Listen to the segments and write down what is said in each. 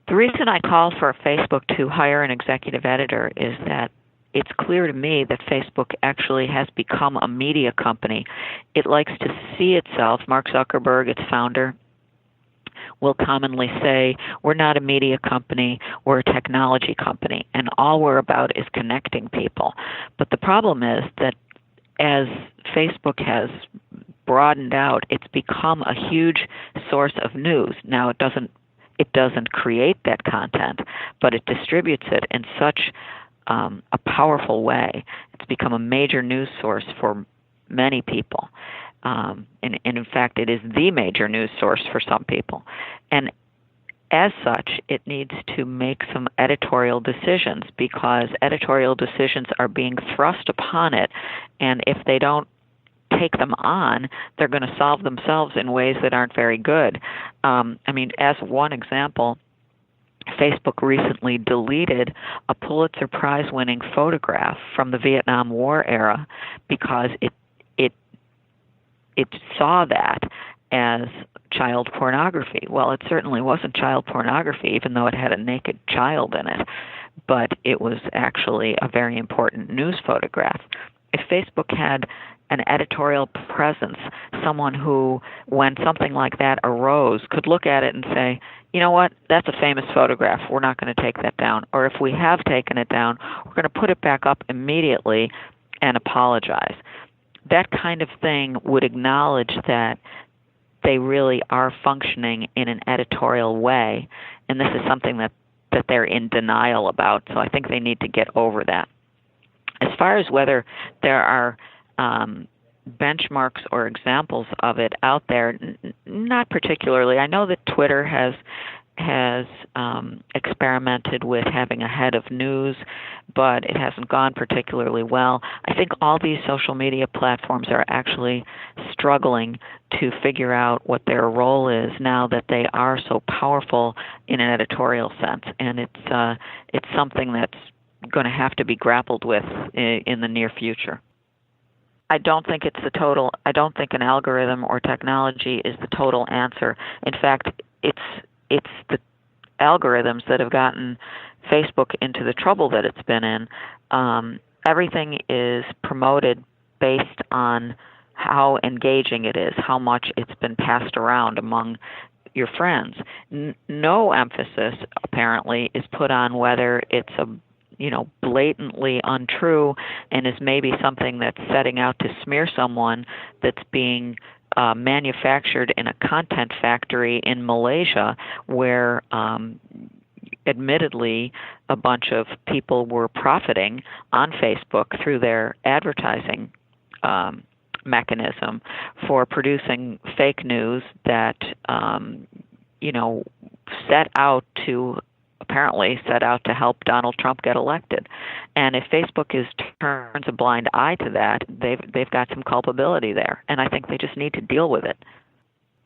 The reason I call for Facebook to hire an executive editor is that it's clear to me that Facebook actually has become a media company. It likes to see itself, Mark Zuckerberg, its founder, will commonly say, we're not a media company, we're a technology company, and all we're about is connecting people. But the problem is that as Facebook has broadened out, it's become a huge source of news. Now, it doesn't create that content, but it distributes it in such a powerful way. It's become a major news source for many people. And in fact, it is the major news source for some people. And as such, it needs to make some editorial decisions, because editorial decisions are being thrust upon it, and if they don't take them on, they're going to solve themselves in ways that aren't very good. As one example, Facebook recently deleted a Pulitzer Prize-winning photograph from the Vietnam War era because it saw that as child pornography. Well, it certainly wasn't child pornography, even though it had a naked child in it, but it was actually a very important news photograph. If Facebook had an editorial presence, someone who, when something like that arose, could look at it and say, you know what, that's a famous photograph, we're not going to take that down. Or if we have taken it down, we're going to put it back up immediately and apologize. That kind of thing would acknowledge that they really are functioning in an editorial way, and this is something that they're in denial about, so I think they need to get over that. As far as whether there are benchmarks or examples of it out there, not particularly. I know that Twitter has experimented with having a head of news, but it hasn't gone particularly well. I think all these social media platforms are actually struggling to figure out what their role is now that they are so powerful in an editorial sense, and it's something that's going to have to be grappled with in the near future. I don't think an algorithm or technology is the total answer. In fact, it's the algorithms that have gotten Facebook into the trouble that it's been in. Everything is promoted based on how engaging it is, how much it's been passed around among your friends. No emphasis, apparently, is put on whether it's blatantly untrue and is maybe something that's setting out to smear someone that's being manufactured in a content factory in Malaysia, where admittedly a bunch of people were profiting on Facebook through their advertising mechanism for producing fake news that apparently set out to help Donald Trump get elected. And if Facebook turns a blind eye to that, they've got some culpability there, and I think they just need to deal with it.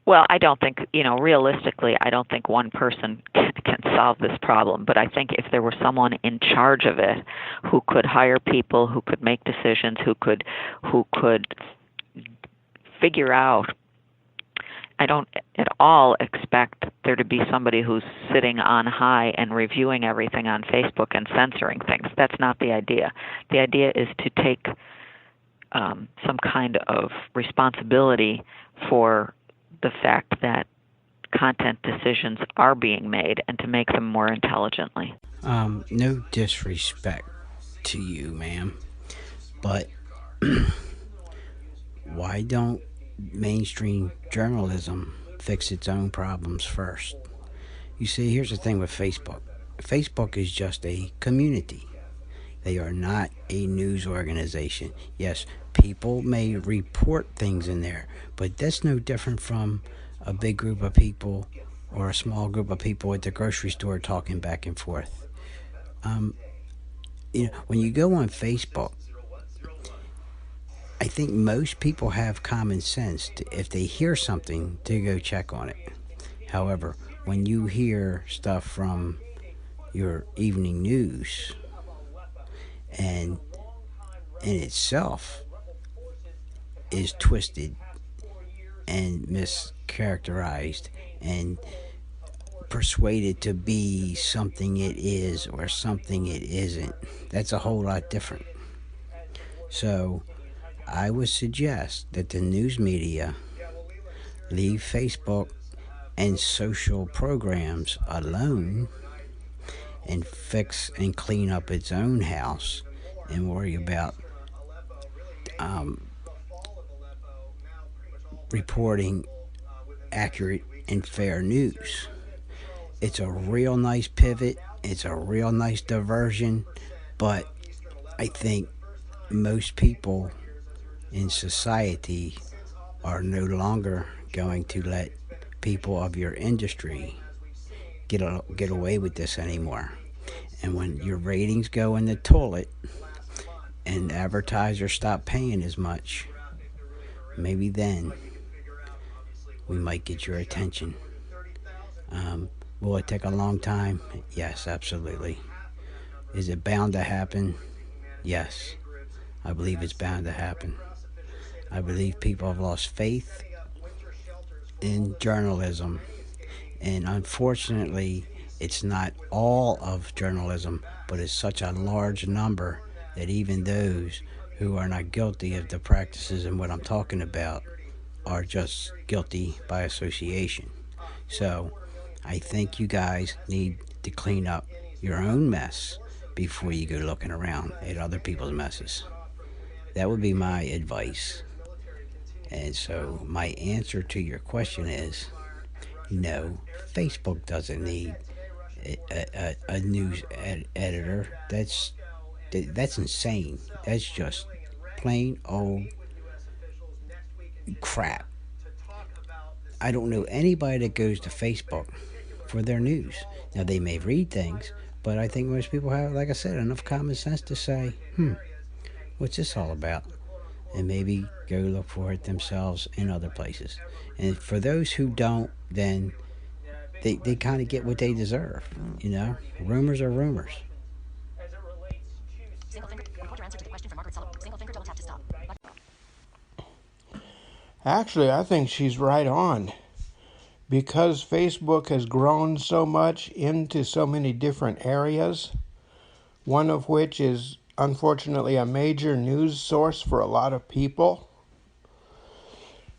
Well, I don't think, realistically, I don't think one person can solve this problem, but I think if there were someone in charge of it who could hire people, who could make decisions, who could figure out. I don't at all expect there to be somebody who's sitting on high and reviewing everything on Facebook and censoring things. That's not the idea. The idea is to take some kind of responsibility for the fact that content decisions are being made and to make them more intelligently. No disrespect to you, ma'am, but why don't mainstream journalism fix its own problems first? You see, here's the thing with Facebook. Facebook is just a community. They are not a news organization. Yes, people may report things in there, but that's no different from a big group of people or a small group of people at the grocery store talking back and forth. When you go on Facebook, I think most people have common sense if they hear something to go check on it. However, when you hear stuff from your evening news and in itself is twisted and mischaracterized and persuaded to be something it is or something it isn't. That's a whole lot different. So I would suggest that the news media leave Facebook and social programs alone and fix and clean up its own house and worry about um, reporting accurate and fair news. It's a real nice pivot. It's a real nice diversion, but I think most people in society are no longer going to let people of your industry get away with this anymore. And when your ratings go in the toilet and advertisers stop paying as much, maybe then we might get your attention. Will it take a long time? Yes, absolutely. Is it bound to happen? Yes, I believe it's bound to happen. I believe people have lost faith in journalism, and unfortunately, it's not all of journalism, but it's such a large number that even those who are not guilty of the practices and what I'm talking about are just guilty by association. So I think you guys need to clean up your own mess before you go looking around at other people's messes. That would be my advice. And so my answer to your question is no, Facebook doesn't need a news editor. That's insane. That's just plain old crap. I don't know anybody that goes to Facebook for their news. Now, they may read things, but I think most people have, like I said, enough common sense to say, what's this all about? And maybe go look for it themselves in other places. And for those who don't, then they kind of get what they deserve. Rumors are rumors. Actually, I think she's right on. Because Facebook has grown so much into so many different areas, one of which is unfortunately a major news source for a lot of people,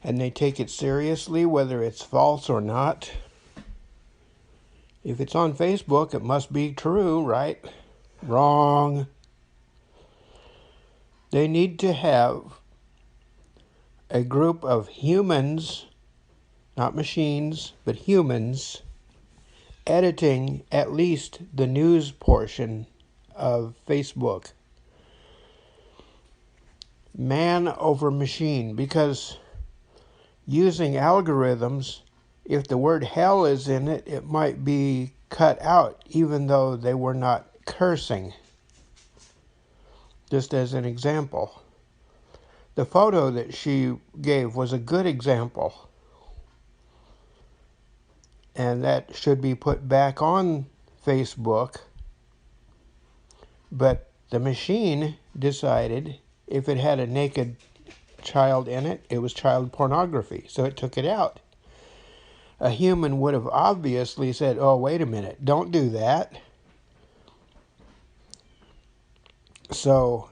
and they take it seriously whether it's false or not. If it's on Facebook, it must be true, right? Wrong. They need to have a group of humans, not machines, but humans, editing at least the news portion of Facebook. Man over machine, because using algorithms, if the word hell is in it, it might be cut out even though they were not cursing. Just as an example. The photo that she gave was a good example. And that should be put back on Facebook. But the machine decided if it had a naked child in it, it was child pornography. So it took it out. A human would have obviously said, oh, wait a minute, don't do that. So,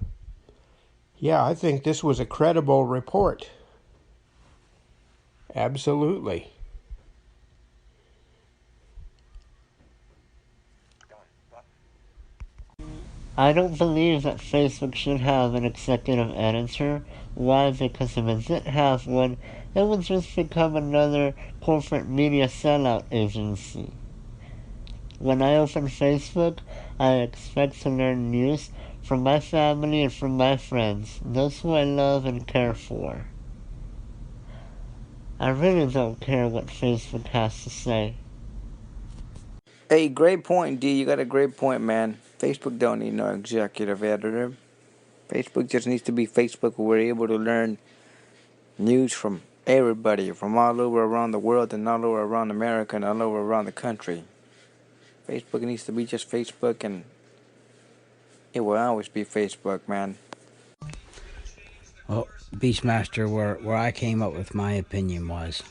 yeah, I think this was a credible report. Absolutely. I don't believe that Facebook should have an executive editor. Why? Because if it did have one, it would just become another corporate media sellout agency. When I open Facebook, I expect to learn news from my family and from my friends, those who I love and care for. I really don't care what Facebook has to say. Hey, great point, D. You got a great point, man. Facebook don't need no executive editor. Facebook just needs to be Facebook where we're able to learn news from everybody, from all over around the world and all over around America and all over around the country. Facebook needs to be just Facebook, and it will always be Facebook, man. Well, Beastmaster, where I came up with my opinion was,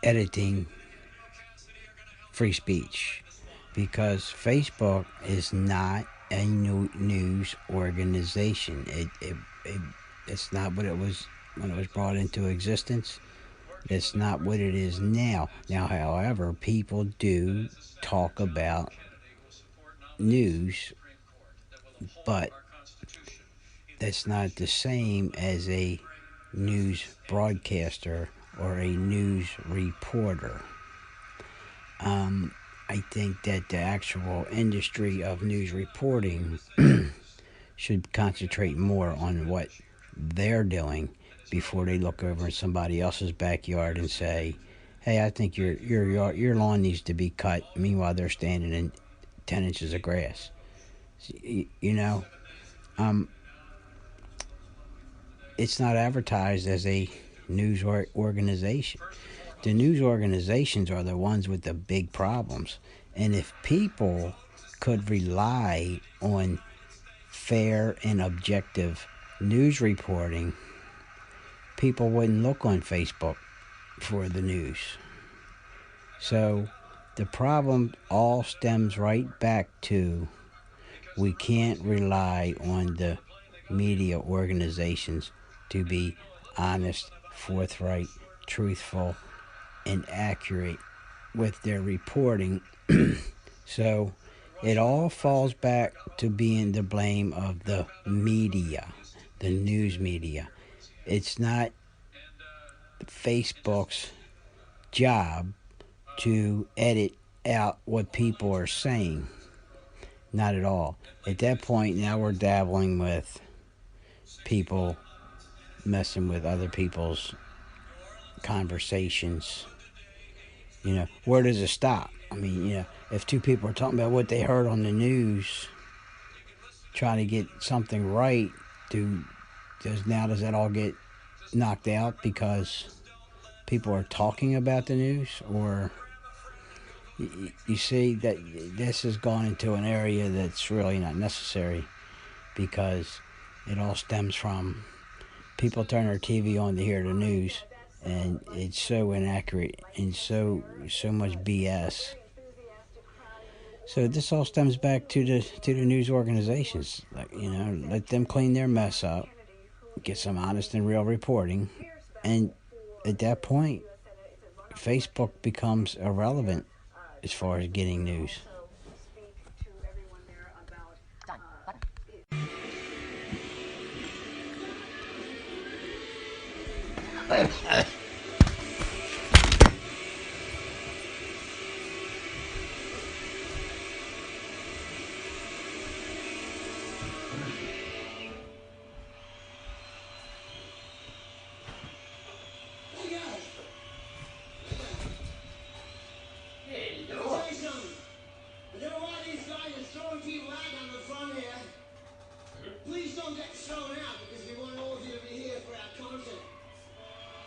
editing free speech, because Facebook is not a news organization. It's not what it was when it was brought into existence. It's not what it is now. Now, however, people do talk about news, but that's not the same as a news broadcaster or a news reporter. I think that the actual industry of news reporting should concentrate more on what they're doing before they look over in somebody else's backyard and say, "Hey, I think your lawn needs to be cut." Meanwhile, they're standing in 10 inches of grass. You know, it's not advertised as a news organization. The news organizations are the ones with the big problems. And if people could rely on fair and objective news reporting, people wouldn't look on Facebook for the news. So the problem all stems right back to we can't rely on the media organizations to be honest, forthright, truthful, and accurate with their reporting. So it all falls back to being the blame of the media, the news media. It's not Facebook's job to edit out what people are saying. Not at all. At that point, now we're dabbling with people messing with other people's conversations. Where does it stop? I mean, if two people are talking about what they heard on the news, trying to get something right, does that all get knocked out because people are talking about the news? Or you see that this has gone into an area that's really not necessary, because it all stems from people turn their TV on to hear the news, and it's so inaccurate and so much BS. So this all stems back to the news organizations. Let them clean their mess up, get some honest and real reporting, and at that point, Facebook becomes irrelevant as far as getting news. Please don't get thrown out because we want all of you to be here for our concert.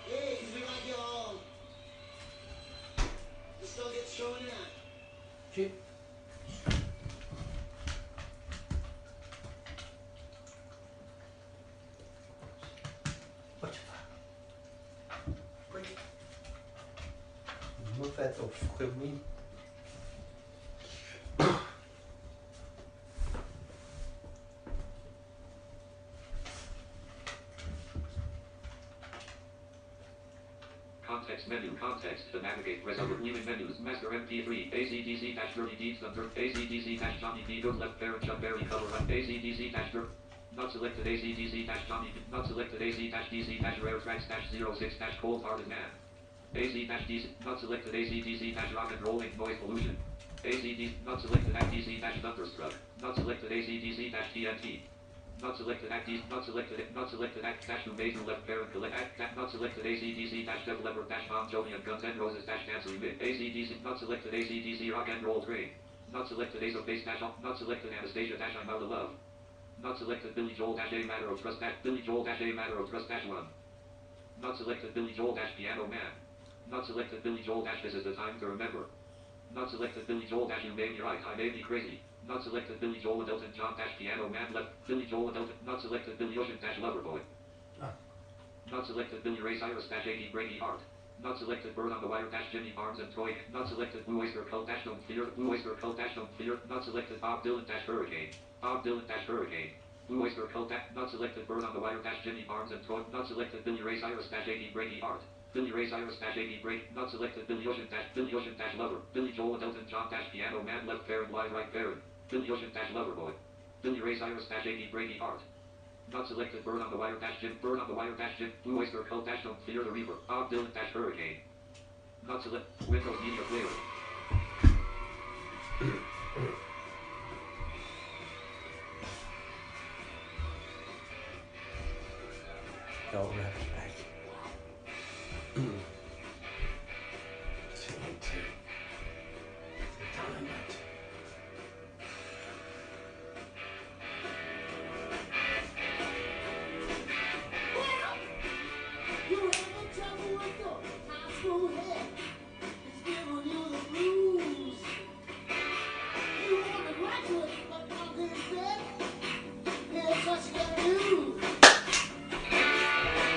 Yeah, because we like you all. Just don't get thrown out. Chip. Me faites offrir oui. Context menu, context, to navigate, resolve, leaving menus, master MP3, ACDC-30 deeds, ACDC-Johnny B, good left parent, John Berry, cover up, ACDC-Dur, not selected, ACDC-Johnny, not selected, AC-DC-rare tracks-06- cold-hearted man, AC-DC, not selected, ACDC-rock and rolling noise pollution, ACD, not selected, DC-thunderstruck, not selected, ACDC-TNT. Not selected not selected dash major left parent collect not selected ACDC dash Def Leppard dash Bon Jovi and Guns N' Roses dash Dance Remix ACDC not selected ACDC Rock and Roll Train not selected Ace of Base dash not selected Anastasia dash I'm Out of Love not selected Billy Joel dash A Matter of Trust dash Billy Joel dash A Matter of Trust dash 1 not selected Billy Joel dash Piano Man not selected Billy Joel dash This Is the Time to Remember not selected Billy Joel dash You Made Me Right I Made Me Crazy not selected Billy Joel and Elton John dash Piano Man left Billy Joel and Elton not selected Billy Ocean dash Loverboy not selected Billy Ray Cyrus dash 80 Brady Hart Not selected. Bird on the wire dash Jimmy Arms and Toy. Not selected. Blue Oyster Cult dash Don't Fear. Blue Oyster Cult dash Don't Fear. Not selected. Bob Dylan dash Hurricane. Bob Dylan dash Hurricane. Blue Oyster Cult dash not selected. Bird on the wire dash Jimmy Arms and Toy. Not selected. Billy Ray Cyrus dash 80 Brady Art. Billy Ray Cyrus dash 80 Brady. Not selected. Billy Ocean dash Lover. Billy Joel Elton John dash Piano Man Left Parent Wide Right Parent. Billy Ocean dash Lover Boy. Billy Ray Cyrus dash 80 Brady Art. Not selected. Bird on the wire dash Jim. Bird on the wire dash Jim. Blue Oyster Cult dash Don't Fear the Reaper. Bob Dylan dash Hurricane. Not select. Windows Media Player. Don't respect. You having trouble with your high school head? It's giving you the blues. You want to graduate, but not this bed? Here's what you gotta do.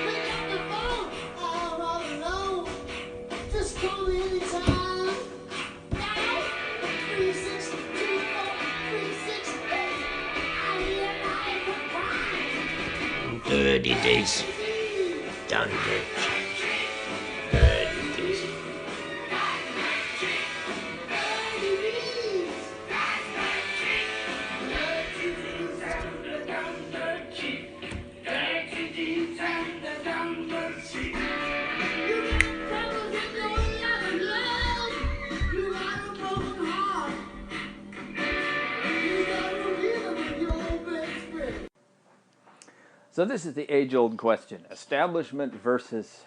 Pick up the phone, I'm all alone. Just call me anytime. Now, 362 368. I hear life of crime. Dirty days. Done it. Dirty days. So this is the age-old question: establishment versus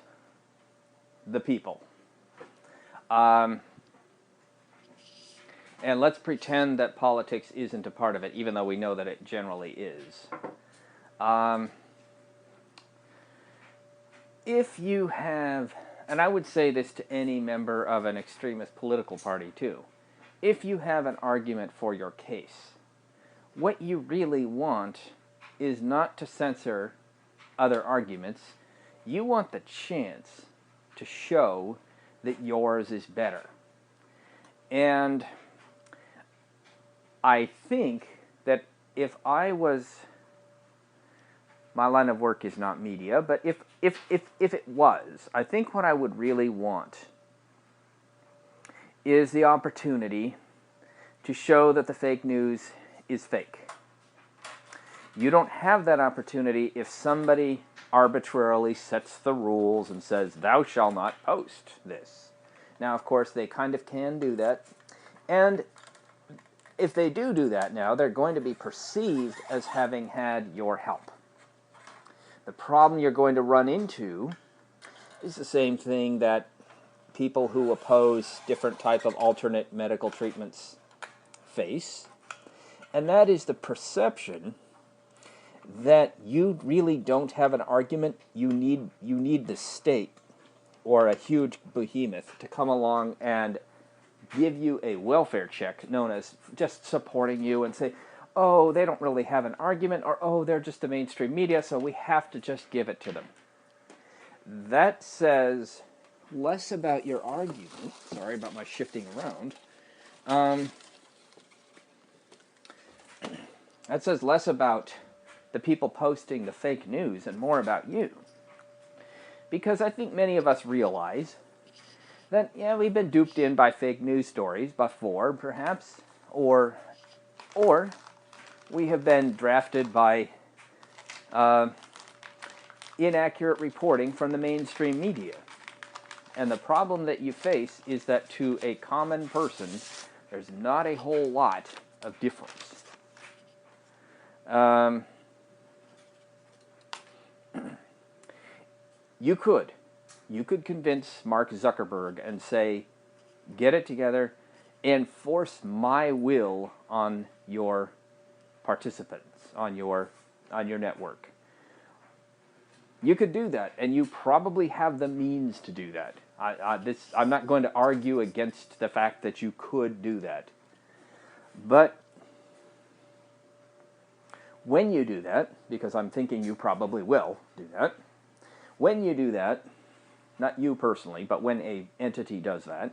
the people. And let's pretend that politics isn't a part of it, even though we know that it generally is. If you have, and I would say this to any member of an extremist political party too, if you have an argument for your case, what you really want is not to censor other arguments. You want the chance to show that yours is better. And I think that if I was, my line of work is not media, but if it was, I think what I would really want is the opportunity to show that the fake news is fake. You don't have that opportunity if somebody arbitrarily sets the rules and says, thou shalt not post this. Now, of course, they kind of can do that. And if they do that now, they're going to be perceived as having had your help. The problem you're going to run into is the same thing that people who oppose different type of alternate medical treatments face. And that is the perception that you really don't have an argument. You need the state or a huge behemoth to come along and give you a welfare check known as just supporting you and say, oh, they don't really have an argument, or oh, they're just the mainstream media, so we have to just give it to them. That says less about your argument. Sorry about my shifting around. That says less about the people posting the fake news and more about you. Because I think many of us realize that, yeah, we've been duped in by fake news stories before, perhaps, or we have been drafted by inaccurate reporting from the mainstream media. And the problem that you face is that to a common person, there's not a whole lot of difference. You could convince Mark Zuckerberg and say, get it together and force my will on your participants, on your network. You could do that, and you probably have the means to do that. I'm not going to argue against the fact that you could do that. But when you do that, because I'm thinking you probably will do that, when you do that, not you personally, but when a entity does that,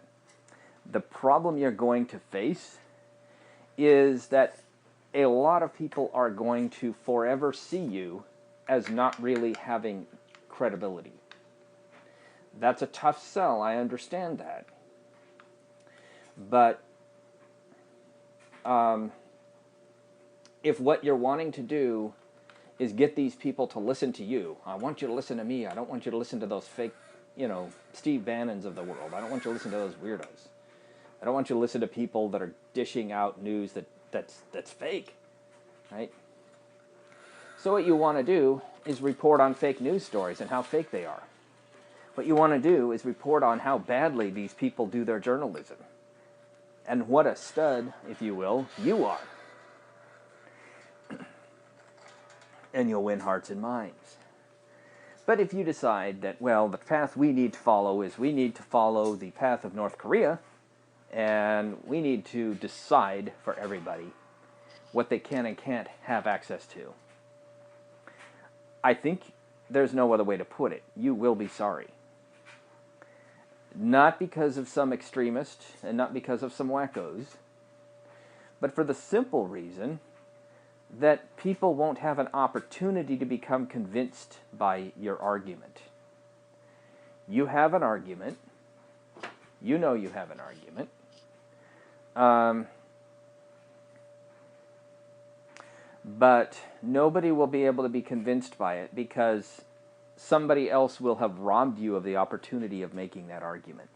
the problem you're going to face is that a lot of people are going to forever see you as not really having credibility. That's a tough sell, I understand that. But if what you're wanting to do is get these people to listen to you, I want you to listen to me, I don't want you to listen to those fake, Steve Bannons of the world, I don't want you to listen to those weirdos. I don't want you to listen to people that are dishing out news that's fake, right? So what you want to do is report on fake news stories and how fake they are. What you want to do is report on how badly these people do their journalism. And what a stud, if you will, you are. And you'll win hearts and minds. But if you decide that, well, the path we need to follow is we need to follow the path of North Korea, and we need to decide for everybody what they can and can't have access to, I think there's no other way to put it. You will be sorry. Not because of some extremist and not because of some wackos, but for the simple reason that people won't have an opportunity to become convinced by your argument. You have an argument. You know you have an argument. But nobody will be able to be convinced by it because somebody else will have robbed you of the opportunity of making that argument.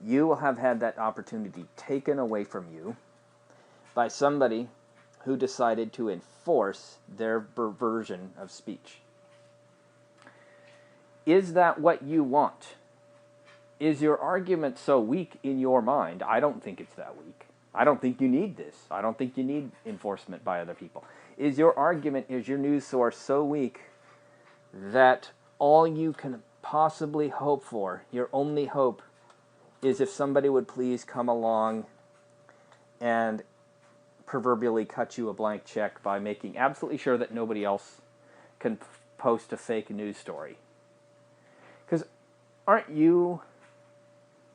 You will have had that opportunity taken away from you by somebody who decided to enforce their version of speech. Is that what you want? Is your argument so weak in your mind? I don't think it's that weak. I don't think you need this. I don't think you need enforcement by other people. Is your argument, is your news source so weak that all you can possibly hope for, your only hope, is if somebody would please come along and proverbially cut you a blank check by making absolutely sure that nobody else can post a fake news story? Because aren't you,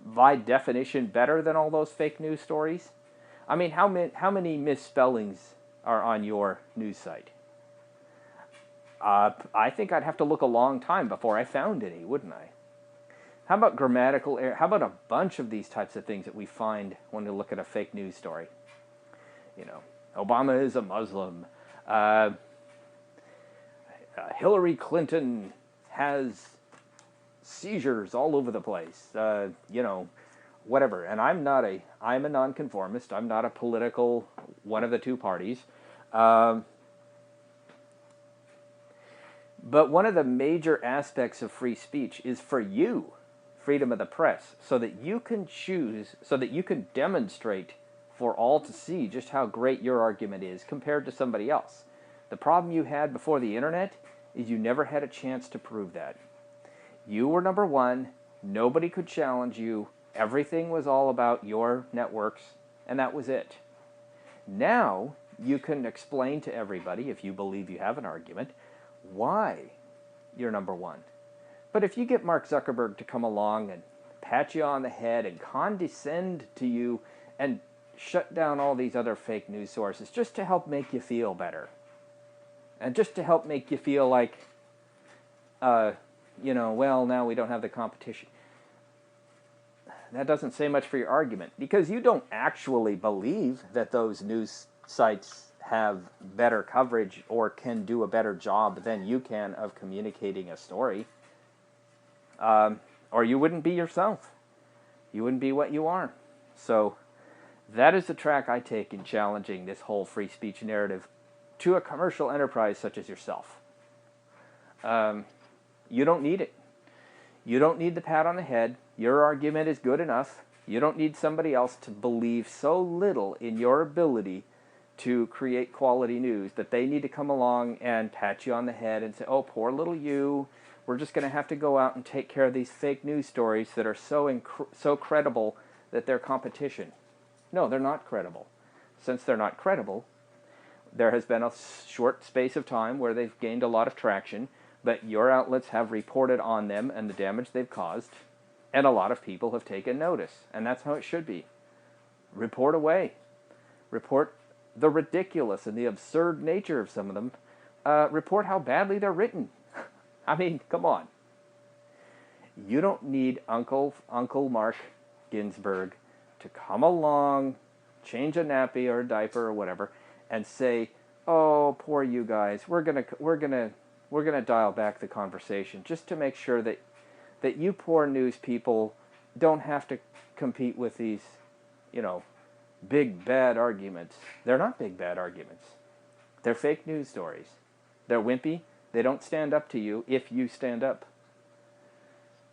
by definition, better than all those fake news stories? I mean, how many misspellings are on your news site? I think I'd have to look a long time before I found any, wouldn't I? How about grammatical error? How about a bunch of these types of things that we find when we look at a fake news story? Obama is a Muslim. Hillary Clinton has seizures all over the place. Whatever. And I'm a nonconformist. I'm not a political one of the two parties. But one of the major aspects of free speech is for you, freedom of the press, so that you can choose, so that you can demonstrate for all to see just how great your argument is compared to somebody else. The problem you had before the internet is you never had a chance to prove that. You were number one, nobody could challenge you, everything was all about your networks, and that was it. Now, you can explain to everybody, if you believe you have an argument, why you're number one. But if you get Mark Zuckerberg to come along and pat you on the head and condescend to you and shut down all these other fake news sources just to help make you feel better, and just to help make you feel like, well, now we don't have the competition. That doesn't say much for your argument, because you don't actually believe that those news sites have better coverage or can do a better job than you can of communicating a story. Or you wouldn't be yourself. You wouldn't be what you are. So that is the track I take in challenging this whole free speech narrative to a commercial enterprise such as yourself. You don't need it. You don't need the pat on the head. Your argument is good enough. You don't need somebody else to believe so little in your ability to create quality news that they need to come along and pat you on the head and say, oh, poor little you, we're just going to have to go out and take care of these fake news stories that are so credible that they're competition. No, they're not credible. Since they're not credible, there has been a short space of time where they've gained a lot of traction, but your outlets have reported on them and the damage they've caused, and a lot of people have taken notice, and that's how it should be. Report away. Report the ridiculous and the absurd nature of some of them. Report how badly they're written. I mean, come on. You don't need Uncle Mark Ginsburg to come along, change a nappy or a diaper or whatever, and say, "Oh, poor you guys. We're gonna dial back the conversation just to make sure that you poor news people don't have to compete with these, big bad arguments." They're not big bad arguments. They're fake news stories. They're wimpy. They don't stand up to you if you stand up.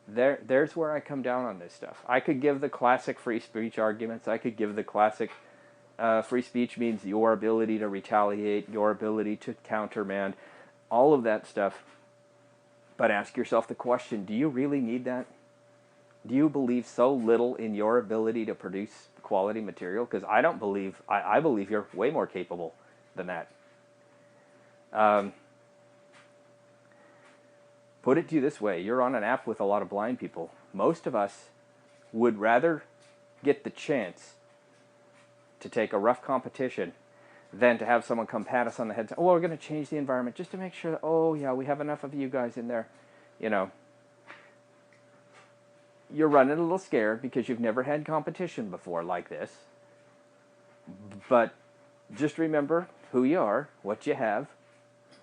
There's where I come down on this stuff. I could give the classic free speech arguments. I could give the classic free speech means your ability to retaliate, your ability to countermand, all of that stuff. But ask yourself the question, do you really need that? Do you believe so little in your ability to produce quality material? Because I don't believe, I believe you're way more capable than that. Put it to you this way, you're on an app with a lot of blind people. Most of us would rather get the chance to take a rough competition than to have someone come pat us on the head and say, "Oh, we're going to change the environment just to make sure that, oh yeah, we have enough of you guys in there." You're running a little scared because you've never had competition before like this. But just remember who you are, what you have,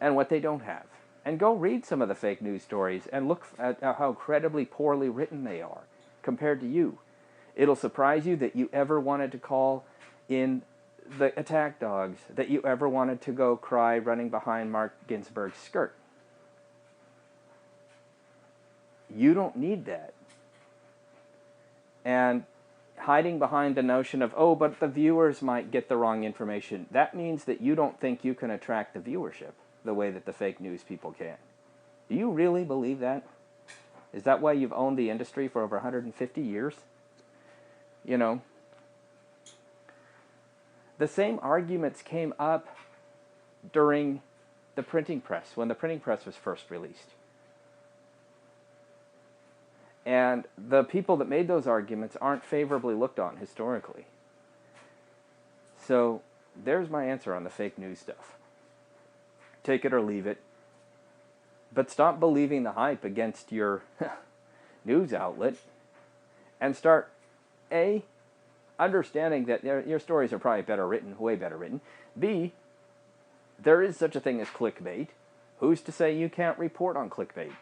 and what they don't have. And go read some of the fake news stories and look at how incredibly poorly written they are compared to you. It'll surprise you that you ever wanted to call in the attack dogs, that you ever wanted to go cry running behind Mark Ginsburg's skirt. You don't need that. And hiding behind the notion of, oh, but the viewers might get the wrong information, that means that you don't think you can attract the viewership the way that the fake news people can. Do you really believe that? Is that why you've owned the industry for over 150 years? The same arguments came up during the printing press, when the printing press was first released. And the people that made those arguments aren't favorably looked on historically. So there's my answer on the fake news stuff. Take it or leave it. But stop believing the hype against your news outlet and start, A, understanding that your stories are probably better written, way better written. B, there is such a thing as clickbait. Who's to say you can't report on clickbait?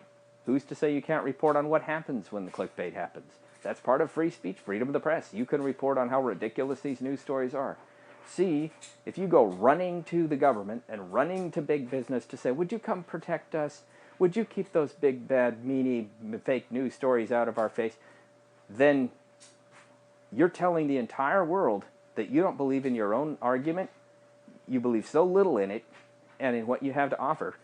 Who's to say you can't report on what happens when the clickbait happens? That's part of free speech, freedom of the press. You can report on how ridiculous these news stories are. C, if you go running to the government and running to big business to say, would you come protect us? Would you keep those big, bad, meanie, fake news stories out of our face? Then you're telling the entire world that you don't believe in your own argument. You believe so little in it and in what you have to offer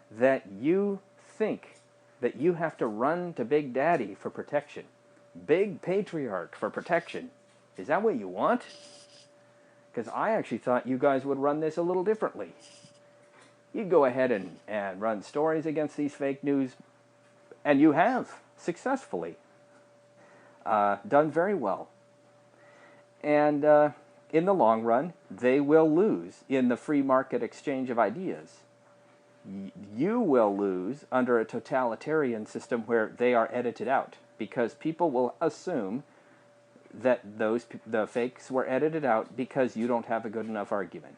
that you think that you have to run to Big Daddy for protection. Big Patriarch for protection. Is that what you want? Because I actually thought you guys would run this a little differently. You'd go ahead and run stories against these fake news, and you have, successfully. Done very well. And in the long run, they will lose in the free market exchange of ideas. You will lose under a totalitarian system where they are edited out, because people will assume that the fakes were edited out because you don't have a good enough argument.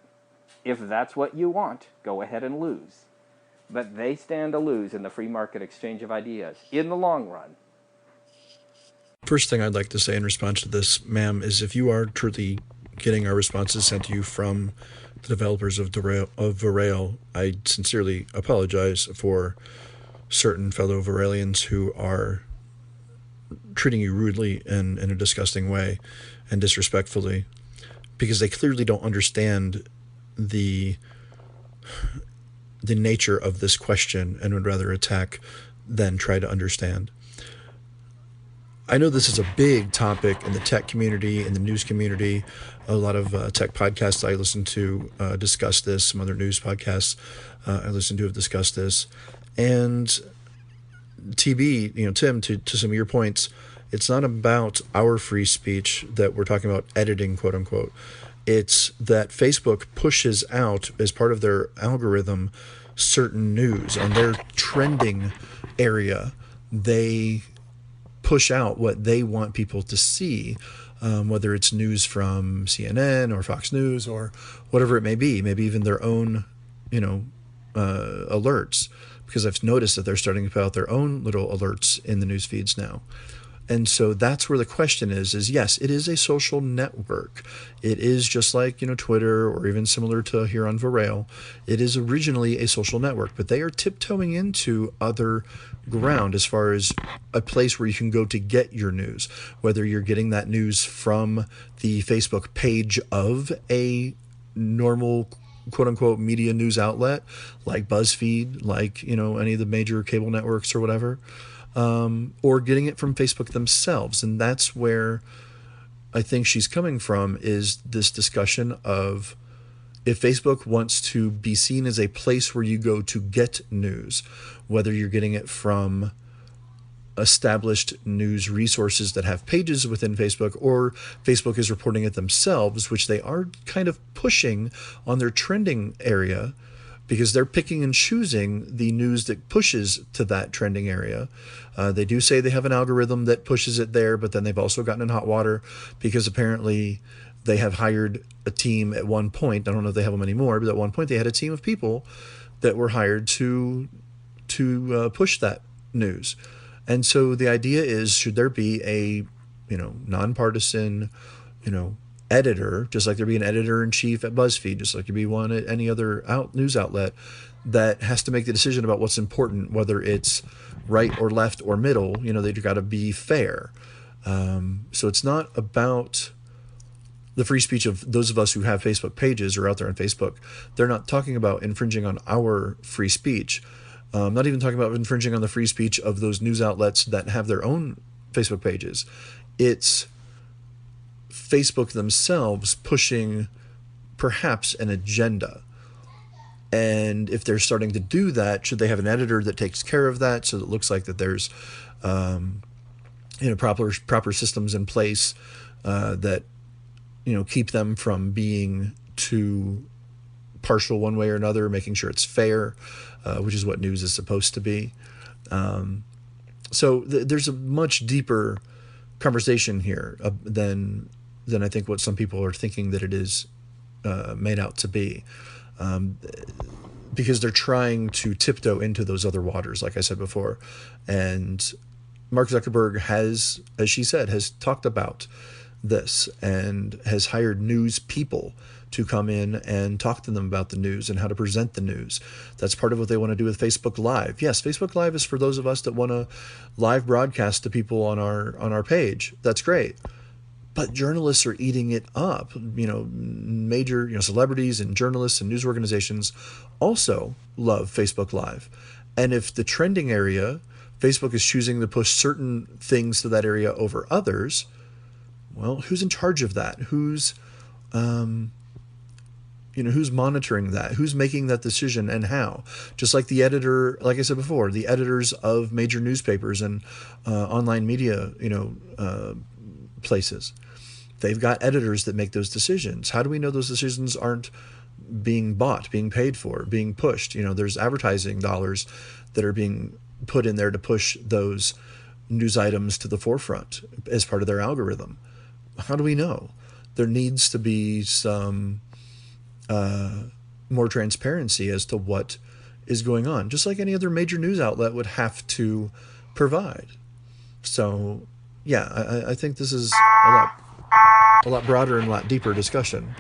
If that's what you want, go ahead and lose. But they stand to lose in the free market exchange of ideas in the long run. First thing I'd like to say in response to this, ma'am, is if you are truly getting our responses sent to you from the developers of Verail, I sincerely apologize for certain fellow Verailians who are treating you rudely and in a disgusting way and disrespectfully, because they clearly don't understand the nature of this question and would rather attack than try to understand. I know this is a big topic in the tech community, in the news community. A lot of tech podcasts I listen to discuss this. Some other news podcasts I listen to have discussed this. And TB, Tim, to some of your points, it's not about our free speech that we're talking about editing, quote unquote. It's that Facebook pushes out, as part of their algorithm, certain news on their trending area. They push out what they want people to see, whether it's news from CNN or Fox News or whatever it may be, maybe even their own, alerts, because I've noticed that they're starting to put out their own little alerts in the news feeds now. And so that's where the question is yes, it is a social network. It is just like, Twitter, or even similar to here on Verail. It is originally a social network, but they are tiptoeing into other ground as far as a place where you can go to get your news, whether you're getting that news from the Facebook page of a normal quote unquote media news outlet like BuzzFeed, like, any of the major cable networks or whatever. Or getting it from Facebook themselves. And that's where I think she's coming from, is this discussion of, if Facebook wants to be seen as a place where you go to get news, whether you're getting it from established news resources that have pages within Facebook, or Facebook is reporting it themselves, which they are kind of pushing on their trending area, because they're picking and choosing the news that pushes to that trending area. They do say they have an algorithm that pushes it there, but then they've also gotten in hot water because apparently they have hired a team at one point. I don't know if they have them anymore, but at one point they had a team of people that were hired to push that news. And so the idea is, should there be a nonpartisan editor, just like there'd be an editor-in-chief at BuzzFeed, just like there'd be one at any other news outlet, that has to make the decision about what's important, whether it's right or left or middle. They've got to be fair. So it's not about the free speech of those of us who have Facebook pages or out there on Facebook. They're not talking about infringing on our free speech. Not even talking about infringing on the free speech of those news outlets that have their own Facebook pages. It's Facebook themselves pushing perhaps an agenda. And if they're starting to do that, should they have an editor that takes care of that, so that it looks like that there's proper systems in place that keep them from being too partial one way or another, making sure it's fair, which is what news is supposed to be. So there's a much deeper conversation here than I think what some people are thinking that it is made out to be, because they're trying to tiptoe into those other waters, like I said before. And Mark Zuckerberg has, as she said, has talked about this and has hired news people to come in and talk to them about the news and how to present the news. That's part of what they want to do with Facebook Live. Yes, Facebook Live is for those of us that want to live broadcast to people on our page. That's great. But journalists are eating it up. Major celebrities and journalists and news organizations also love Facebook Live. And if the trending area, Facebook is choosing to push certain things to that area over others, well, who's in charge of that? Who's monitoring that? Who's making that decision, and how? Just like the editor, like I said before, the editors of major newspapers and online media, places. They've got editors that make those decisions. How do we know those decisions aren't being bought, being paid for, being pushed? There's advertising dollars that are being put in there to push those news items to the forefront as part of their algorithm. How do we know? There needs to be some more transparency as to what is going on, just like any other major news outlet would have to provide. So, yeah, I think this is a lot broader and a lot deeper discussion.